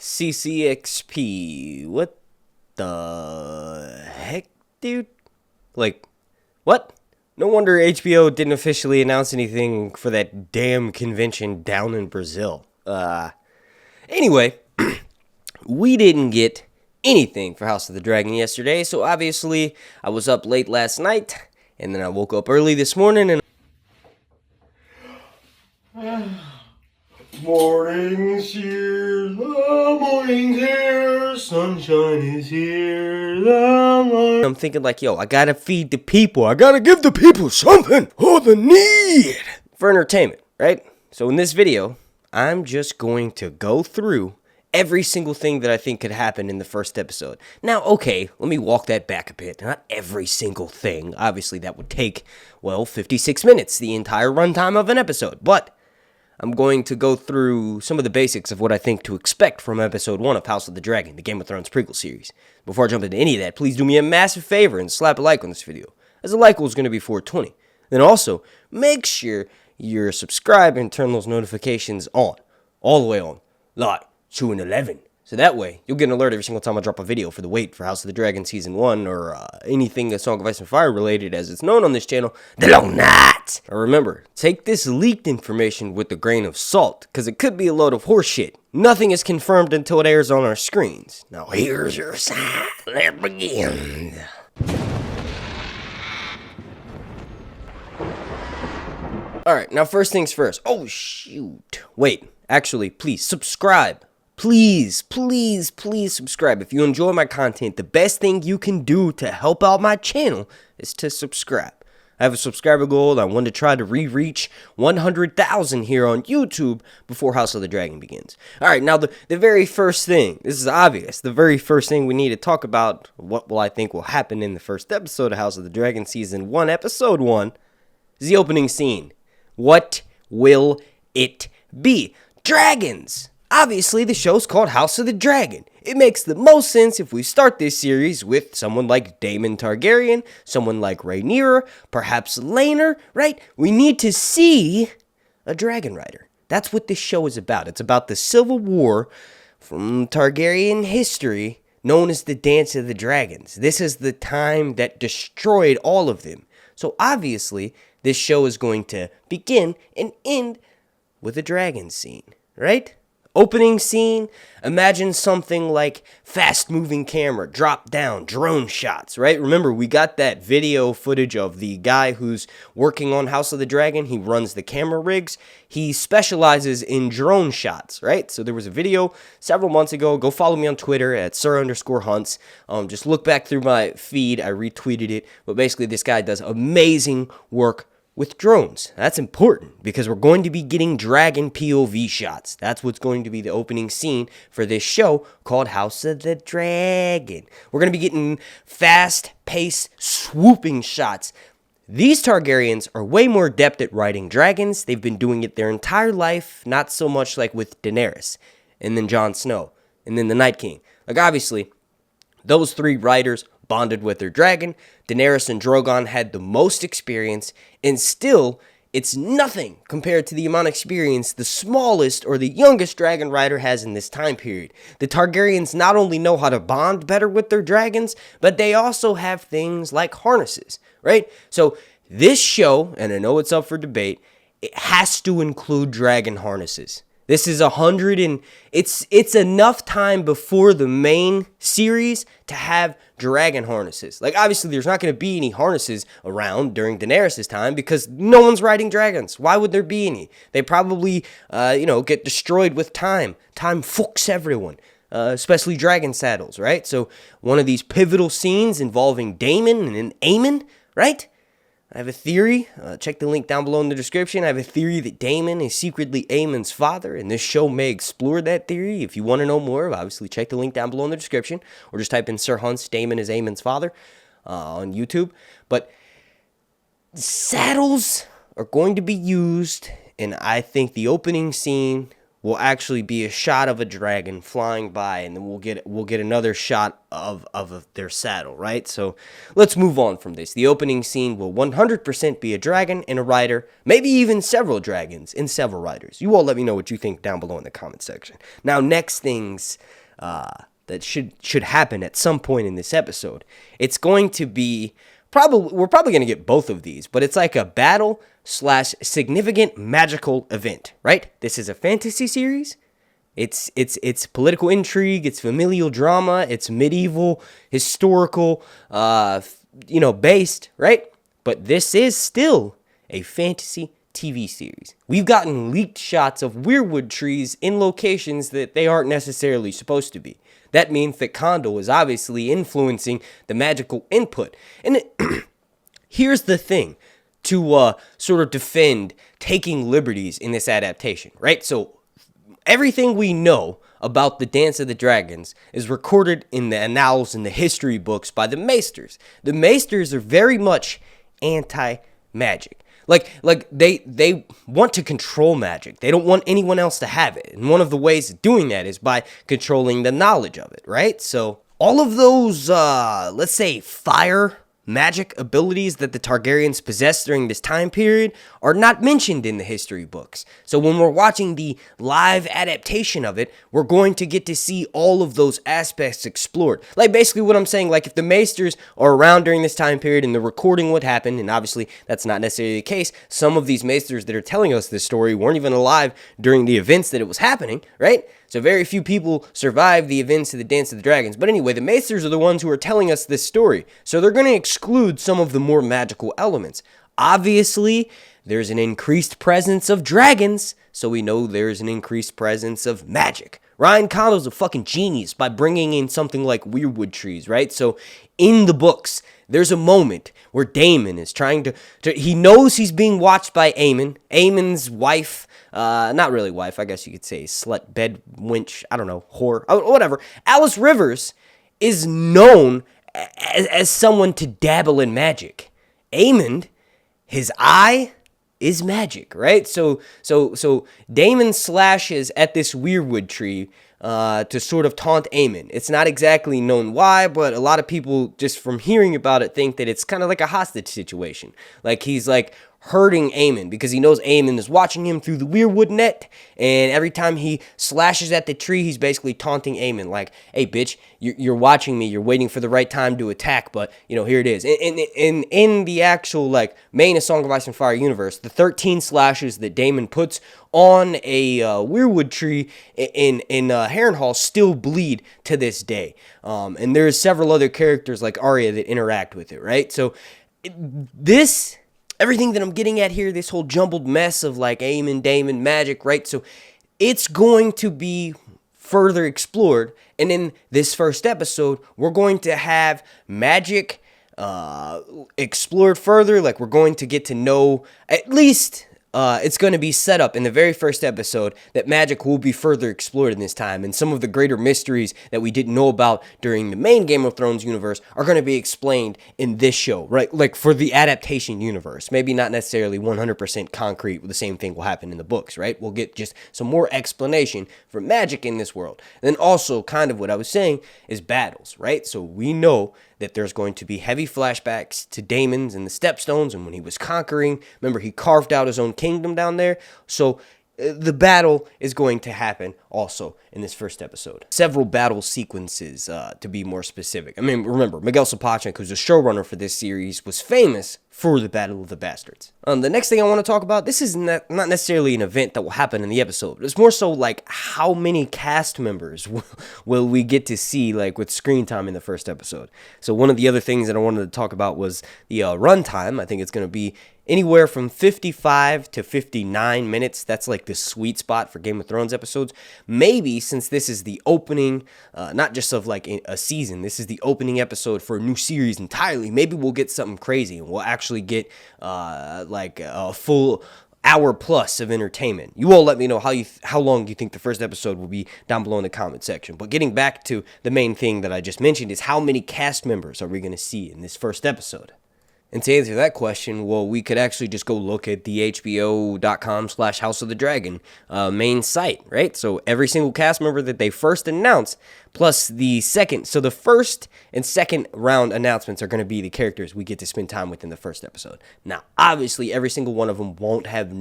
CCXP. What the heck, dude? Like, what? No wonder HBO didn't officially announce anything for that damn convention down in Brazil. Anyway, we didn't get anything for House of the Dragon yesterday, so obviously I was up late last night, and then I woke up early this morning, and morning's here, the morning's here, sunshine is here, I'm thinking like, yo, I gotta feed the people, I gotta give the people something, all the need for entertainment, right? So in this video, I'm just going to go through every single thing that I think could happen in the first episode. Now, okay, let me walk that back a bit. Not every single thing. Obviously, that would take, well, 56 minutes, the entire runtime of an episode. But I'm going to go through some of the basics of what I think to expect from episode 1 of House of the Dragon, the Game of Thrones prequel series. Before I jump into any of that, please do me a massive favor and slap a like on this video, as a like goal is going to be 420. Then also, make sure you're subscribed and turn those notifications on, all the way on, like 2 and 11. So that way, you'll get an alert every single time I drop a video for the wait for House of the Dragon Season 1 or anything A Song of Ice and Fire related as it's known on this channel, the Long Night. Now remember, take this leaked information with a grain of salt, because it could be a load of horseshit. Nothing is confirmed until it airs on our screens. Now here's your sign. Let's begin. Alright, now first things first. Oh shoot. Wait, actually, please subscribe. Please subscribe. If you enjoy my content, the best thing you can do to help out my channel is to subscribe. I have a subscriber goal. I want to try to reach 100,000 here on YouTube before House of the Dragon begins. Alright, now the very first thing, this is obvious, the very first thing we need to talk about, what I think will happen in the first episode of House of the Dragon Season 1, Episode 1, is the opening scene. What will it be? Dragons! Obviously, the show's called House of the Dragon. It makes the most sense if we start this series with someone like Daemon Targaryen, someone like Rhaenyra, perhaps Rhaenyra, right? We need to see a dragon rider. That's what this show is about. It's about the civil war from Targaryen history known as the Dance of the Dragons. This is the time that destroyed all of them. So obviously, this show is going to begin and end with a dragon scene, right? Opening scene, imagine something like fast-moving camera, drop-down, drone shots, right? Remember, we got that video footage of the guy who's working on House of the Dragon. He runs the camera rigs. He specializes in drone shots, right? So there was a video several months ago. Go follow me on Twitter at Sir_Hunts. Just look back through my feed. I retweeted it. But basically, this guy does amazing work with drones. That's important because we're going to be getting dragon POV shots. That's what's going to be the opening scene for this show called House of the Dragon. We're going to be getting fast-paced, swooping shots. These Targaryens are way more adept at riding dragons. They've been doing it their entire life, not so much like with Daenerys, and then Jon Snow, and then the Night King. Like, obviously, those three riders bonded with their dragon. Daenerys and Drogon had the most experience, and still, it's nothing compared to the amount of experience the smallest or the youngest dragon rider has in this time period. The Targaryens not only know how to bond better with their dragons, but they also have things like harnesses, right? So this show, and I know it's up for debate, it has to include dragon harnesses. This is it's enough time before the main series to have dragon harnesses. Like, obviously, there's not going to be any harnesses around during Daenerys' time because no one's riding dragons. Why would there be any? They probably, get destroyed with time. Time fucks everyone, especially dragon saddles, right? So one of these pivotal scenes involving Daemon and Aemon, right? I have a theory, check the link down below in the description. I have a theory that Daemon is secretly Aemon's father, and this show may explore that theory. If you want to know more, obviously check the link down below in the description, or just type in Sir Hunt's Daemon is Aemon's father on YouTube. But saddles are going to be used, and I think the opening scene will actually be a shot of a dragon flying by, and then we'll get another shot of their saddle, right? So let's move on from this. The opening scene will 100% be a dragon and a rider, maybe even several dragons and several riders. You all let me know what you think down below in the comment section. Now, next things that should happen at some point in this episode. It's going to be we're probably going to get both of these, but it's like a battle / significant magical event, right? This is a fantasy series. It's political intrigue, it's familial drama, it's medieval, historical, based, right? But this is still a fantasy TV series. We've gotten leaked shots of weirwood trees in locations that they aren't necessarily supposed to be. That means that Condor is obviously influencing the magical input. And here's the thing to sort of defend taking liberties in this adaptation, right? So everything we know about the Dance of the Dragons is recorded in the annals and the history books by the Maesters. The Maesters are very much anti-magic. Like they want to control magic. They don't want anyone else to have it. And one of the ways of doing that is by controlling the knowledge of it, right? So all of those, let's say, fire magic abilities that the Targaryens possessed during this time period are not mentioned in the history books. So when we're watching the live adaptation of it, we're going to get to see all of those aspects explored. Like basically what I'm saying, like if the Maesters are around during this time period and they're recording what happened, and obviously that's not necessarily the case, some of these Maesters that are telling us this story weren't even alive during the events that it was happening, right? So very few people survive the events of the Dance of the Dragons. But anyway, the Maesters are the ones who are telling us this story. So they're going to exclude some of the more magical elements. Obviously, there's an increased presence of dragons, so we know there's an increased presence of magic. Ryan Condal's a fucking genius by bringing in something like weirwood trees, right? So in the books, there's a moment where Daemon is trying to he knows he's being watched by Aemon. Aemon's wife, not really wife, I guess you could say slut, bed, wench, I don't know, whore, whatever. Alice Rivers is known as someone to dabble in magic. Aemon, his eye is magic, right? So Daemon slashes at this weirwood tree to sort of taunt Aemon. It's not exactly known why, but a lot of people just from hearing about it think that it's kind of like a hostage situation. Like he's like hurting Aemon because he knows Aemon is watching him through the weirwood net, and every time he slashes at the tree, he's basically taunting Aemon like, hey bitch, you're watching me, you're waiting for the right time to attack, but here it is. In the actual like main A Song of Ice and Fire universe, the 13 slashes that Daemon puts on a weirwood tree in Harrenhal still bleed to this day. And there's several other characters like Arya that interact with it, right? So everything that I'm getting at here, this whole jumbled mess of like Aemon, Daemon, magic, right? So it's going to be further explored. And in this first episode, we're going to have magic explored further. Like we're going to get to know at least it's going to be set up in the very first episode that magic will be further explored in this time, and some of the greater mysteries that we didn't know about during the main Game of Thrones universe are going to be explained in this show, right? Like for the adaptation universe, maybe not necessarily 100% concrete, the same thing will happen in the books, right? We'll get just some more explanation for magic in this world. And then also kind of what I was saying is battles, right? So we know that there's going to be heavy flashbacks to Daemon's and the Stepstones and when he was conquering. Remember, he carved out his own kingdom down there. So the battle is going to happen also in this first episode. Several battle sequences, to be more specific. I mean, remember, Miguel Sapochnik, who's the showrunner for this series, was famous for the Battle of the Bastards. The next thing I want to talk about, this is not necessarily an event that will happen in the episode. It's more so like how many cast members will we get to see like with screen time in the first episode. So one of the other things that I wanted to talk about was the runtime. I think it's going to be anywhere from 55 to 59 minutes. That's like the sweet spot for Game of Thrones episodes. Maybe since this is the opening, not just of like a season, this is the opening episode for a new series entirely. Maybe we'll get something crazy and we'll actually get like a full hour plus of entertainment. You all let me know how long you think the first episode will be down below in the comment section. But getting back to the main thing that I just mentioned is how many cast members are we going to see in this first episode? And to answer that question, well, we could actually just go look at the HBO.com/House of the Dragon main site, right? So every single cast member that they first announced, plus the second. So the first and second round announcements are going to be the characters we get to spend time with in the first episode. Now, obviously, every single one of them won't have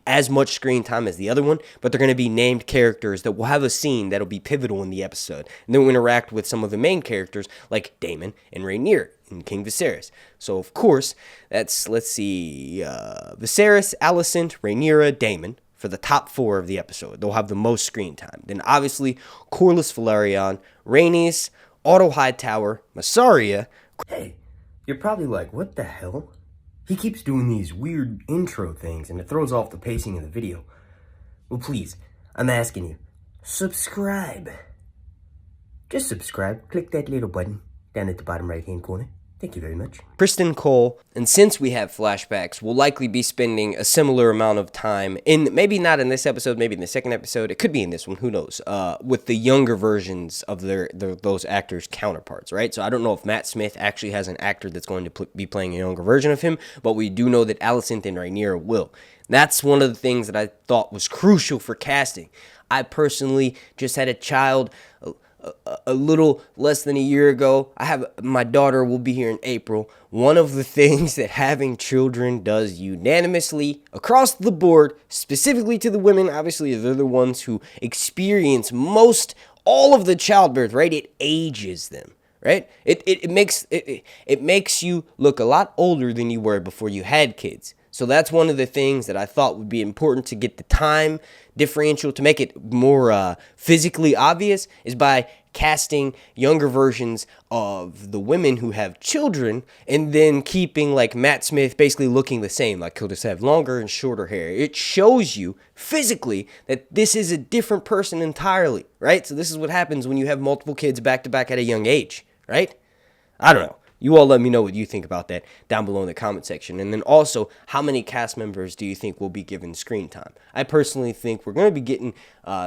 as much screen time as the other one, but they're going to be named characters that will have a scene that'll be pivotal in the episode. And then we'll interact with some of the main characters like Daemon and Rhaenyra and King Viserys. So, of course, that's, let's see, Viserys, Alicent, Rhaenyra, Daemon for the top 4 of the episode. They'll have the most screen time. Then, obviously, Corlys Velaryon, Rhaenys, Otto Hightower, Mysaria. Hey, you're probably like, what the hell? He keeps doing these weird intro things, and it throws off the pacing of the video. Well, please, I'm asking you, subscribe. Just subscribe. Click that little button down at the bottom right-hand corner. Thank you very much. Kristen Cole, and since we have flashbacks, we'll likely be spending a similar amount of time in, maybe not in this episode, maybe in the second episode, it could be in this one, who knows, with the younger versions of those actors' counterparts, right? So I don't know if Matt Smith actually has an actor that's going to be playing a younger version of him, but we do know that Alicent and Rhaenyra will. That's one of the things that I thought was crucial for casting. I personally just had a child a little less than a year ago. My daughter will be here in April. One of the things that having children does unanimously across the board, specifically to the women, obviously they're the ones who experience all of the childbirth, right? It ages them, right? It makes you look a lot older than you were before you had kids. So that's one of the things that I thought would be important to get the time differential, to make it more physically obvious, is by casting younger versions of the women who have children and then keeping like Matt Smith basically looking the same, like he'll just have longer and shorter hair. It shows you physically that this is a different person entirely, right? So this is what happens when you have multiple kids back to back at a young age, right? I don't know. You all let me know what you think about that down below in the comment section. And then also, how many cast members do you think will be given screen time? I personally think we're going to be getting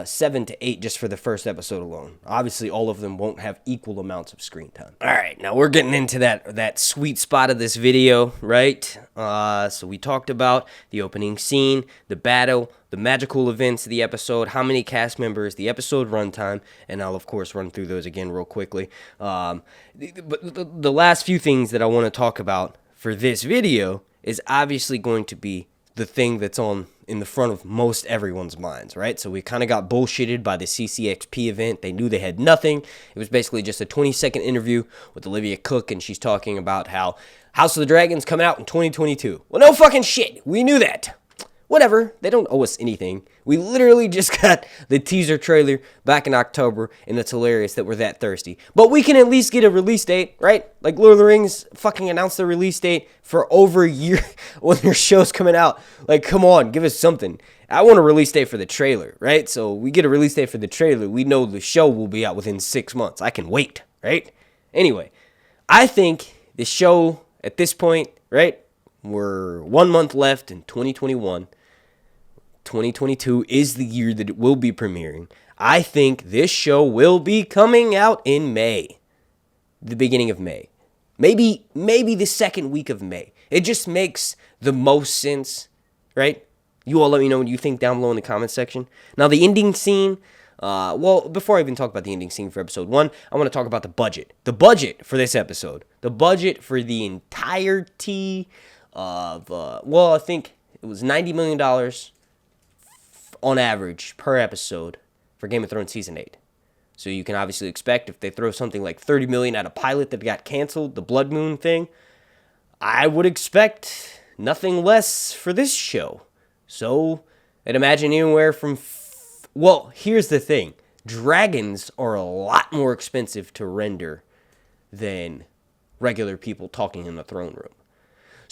7 to 8 just for the first episode alone. Obviously, all of them won't have equal amounts of screen time. All right, now we're getting into that sweet spot of this video, right? So we talked about the opening scene, the battle, the magical events of the episode, how many cast members, the episode runtime, and I'll, of course, run through those again real quickly. But the last few things that I want to talk about for this video is obviously going to be the thing that's in the front of most everyone's minds, right? So we kind of got bullshitted by the CCXP event. They knew they had nothing. It was basically just a 20-second interview with Olivia Cook, and she's talking about how House of the Dragon's coming out in 2022. Well, no fucking shit. We knew that. Whatever, they don't owe us anything. We literally just got the teaser trailer back in October, and it's hilarious that we're that thirsty. But we can at least get a release date, right? Like Lord of the Rings fucking announced the release date for over a year when their show's coming out. Like, come on, give us something. I want a release date for the trailer, right? So we get a release date for the trailer. We know the show will be out within 6 months. I can wait, right? Anyway, I think the show at this point, right? We're 1 month left in 2021. 2022 is the year that it will be premiering. I think this show will be coming out in May. The beginning of May. Maybe the second week of May. It just makes the most sense, right? You all let me know what you think down below in the comment section. Now, the ending scene, well, before I even talk about the ending scene for episode 1, I want to talk about the budget. The budget for this episode. The budget for the entirety of, well, I think it was $90 million on average per episode for Game of Thrones Season 8. So you can obviously expect if they throw something like $30 million at a pilot that got canceled, the Blood Moon thing, I would expect nothing less for this show. So I'd imagine anywhere from... well, here's the thing. Dragons are a lot more expensive to render than regular people talking in the throne room.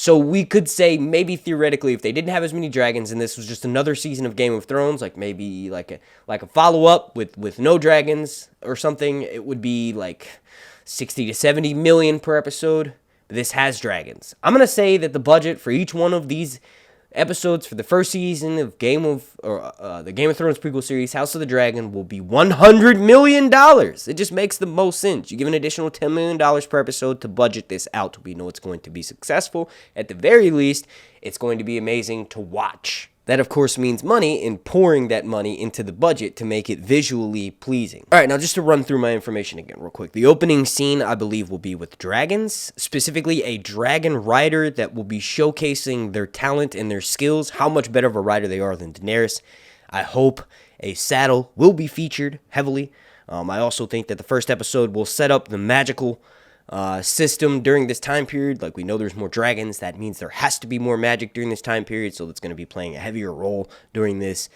So we could say maybe theoretically if they didn't have as many dragons and this was just another season of Game of Thrones, like maybe like a follow-up with no dragons or something, it would be like 60 to 70 million per episode. But this has dragons. I'm going to say that the budget for each one of these episodes for the first season of the Game of Thrones prequel series, House of the Dragon, will be $100 million. It just makes the most sense. You give an additional $10 million per episode to budget this out. We know it's going to be successful. At the very least, it's going to be amazing to watch. That, of course, means money and pouring that money into the budget to make it visually pleasing. All right, now just to run through my information again real quick. The opening scene, I believe, will be with dragons, specifically a dragon rider that will be showcasing their talent and their skills, how much better of a rider they are than Daenerys. I hope a saddle will be featured heavily. I also think that the first episode will set up the magical system during this time period. Like, we know there's more dragons. That means there has to be more magic during this time period, so it's going to be playing a heavier role during this.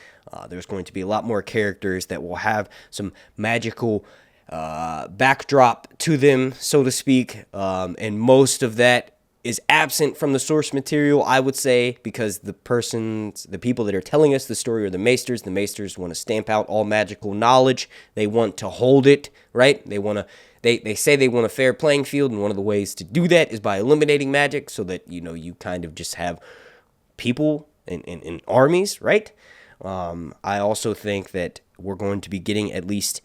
There's going to be a lot more characters that will have some magical backdrop to them, so to speak, and most of that is absent from the source material, I would say, because the people that are telling us the story are the Maesters. The Maesters want to stamp out all magical knowledge. They want to hold it, right? They say they want a fair playing field, and one of the ways to do that is by eliminating magic, so that, you kind of just have people in armies, right? I also think that we're going to be getting at least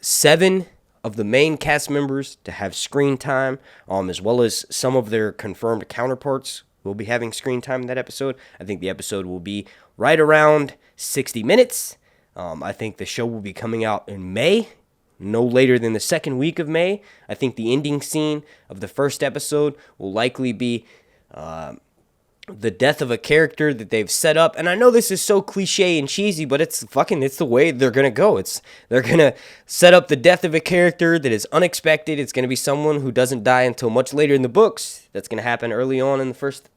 7 of the main cast members to have screen time, as well as some of their confirmed counterparts will be having screen time in that episode. I think the episode will be right around 60 minutes. I think the show will be coming out in May, no later than the second week of May. I think the ending scene of the first episode will likely be the death of a character that they've set up. And I know this is so cliche and cheesy, but it's the way they're going to go. They're going to set up the death of a character that is unexpected. It's going to be someone who doesn't die until much later in the books. That's going to happen early on in the first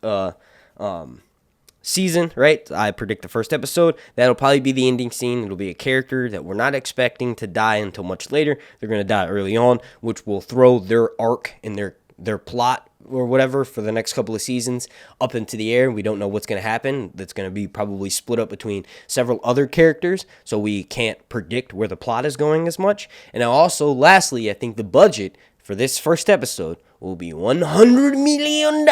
season, right? I predict the first episode. That'll probably be the ending scene. It'll be a character that we're not expecting to die until much later. They're going to die early on, which will throw their arc and their plot or whatever for the next couple of seasons up into the air. We don't know what's going to happen. That's going to be probably split up between several other characters, so we can't predict where the plot is going as much. And also, lastly, I think the budget for this first episode will be $100 million.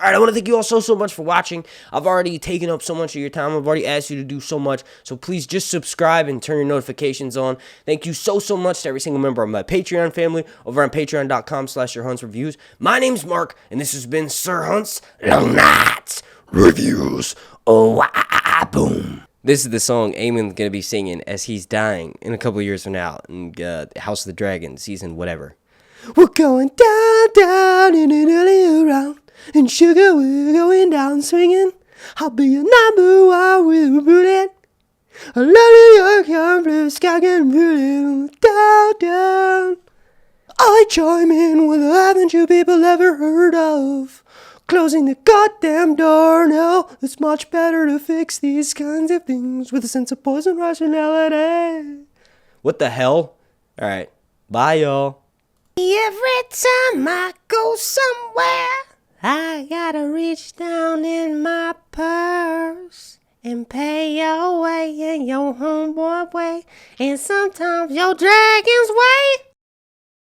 All right, I want to thank you all so much for watching. I've already taken up so much of your time. I've already asked you to do so much. So please just subscribe and turn your notifications on. Thank you so much to every single member of my Patreon family over on patreon.com/SirHuntsReviews. My name's Mark, and this has been Sir Hunt's Long Nights Reviews. Oh, boom. This is the song Aemon's going to be singing as he's dying in a couple of years from now in House of the Dragon season whatever. We're going down in an early round. And sugar, we're going down swinging. I'll be your number one with a bullet. I love your blue sky and blue down. I chime in with haven't you people ever heard of closing the goddamn door? No, it's much better to fix these kinds of things with a sense of poison rationality. What the hell? All right, bye y'all. Every time I go somewhere, I gotta reach down in my purse and pay your way and your homeboy way. And sometimes your dragon's way